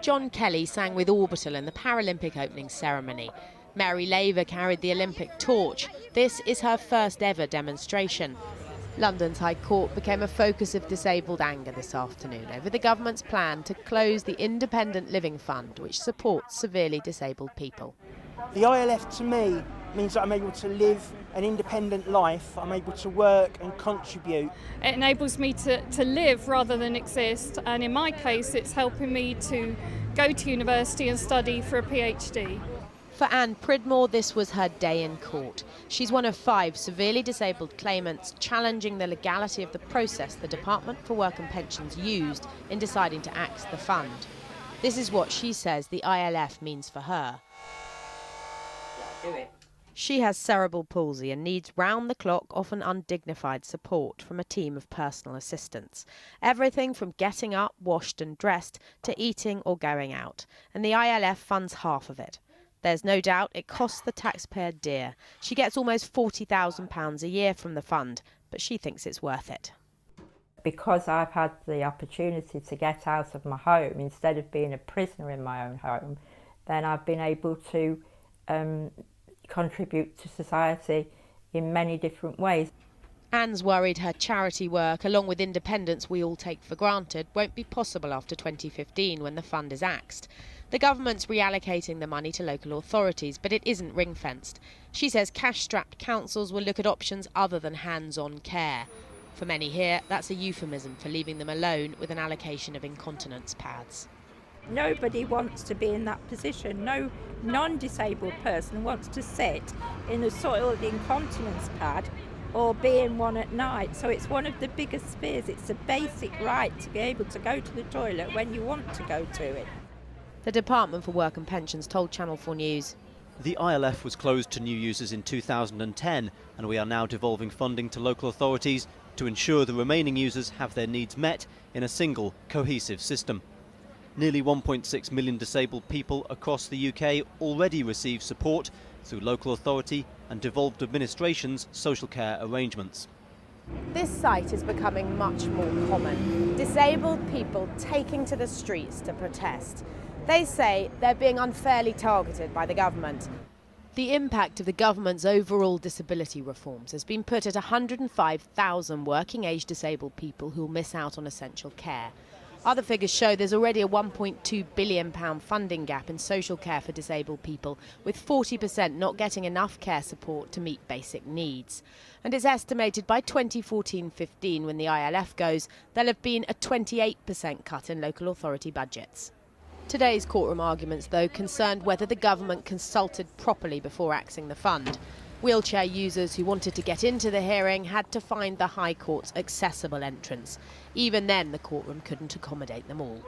John Kelly sang with Orbital in the Paralympic opening ceremony. Mary Laver carried the Olympic torch. This is her first ever demonstration. London's High Court became a focus of disabled anger this afternoon over the government's plan to close the Independent Living Fund, which supports severely disabled people. The ILF to me means that I'm able to live an independent life, I'm able to work and contribute. It enables me to live rather than exist, and in my case it's helping me to go to university and study for a PhD. For Anne Pridmore, this was her day in court. She's one of 5 severely disabled claimants challenging the legality of the process the Department for Work and Pensions used in deciding to axe the fund. This is what she says the ILF means for her. Do it. She has cerebral palsy and needs round-the-clock, often undignified support from a team of personal assistants. Everything from getting up, washed and dressed, to eating or going out. And the ILF funds half of it. There's no doubt it costs the taxpayer dear. She gets almost £40,000 a year from the fund, but she thinks it's worth it. Because I've had the opportunity to get out of my home instead of being a prisoner in my own home, then I've been able to contribute to society in many different ways. Anne's worried her charity work, along with independence we all take for granted, won't be possible after 2015 when the fund is axed. The government's reallocating the money to local authorities, but it isn't ring-fenced. She says cash-strapped councils will look at options other than hands-on care. For many here, that's a euphemism for leaving them alone with an allocation of incontinence pads. Nobody wants to be in that position. No non-disabled person wants to sit in a soiled incontinence pad or be in one at night. So it's one of the biggest fears. It's a basic right to be able to go to the toilet when you want to go to it. The Department for Work and Pensions told Channel 4 News. The ILF was closed to new users in 2010, and we are now devolving funding to local authorities to ensure the remaining users have their needs met in a single, cohesive system. Nearly 1.6 million disabled people across the UK already receive support through local authority and devolved administration's social care arrangements. This sight is becoming much more common. Disabled people taking to the streets to protest. They say they're being unfairly targeted by the government. The impact of the government's overall disability reforms has been put at 105,000 working-age disabled people who'll miss out on essential care. Other figures show there's already a £1.2 billion funding gap in social care for disabled people, with 40% not getting enough care support to meet basic needs. And it's estimated by 2014-15, when the ILF goes, there'll have been a 28% cut in local authority budgets. Today's courtroom arguments, though, concerned whether the government consulted properly before axing the fund. Wheelchair users who wanted to get into the hearing had to find the High Court's accessible entrance. Even then, the courtroom couldn't accommodate them all.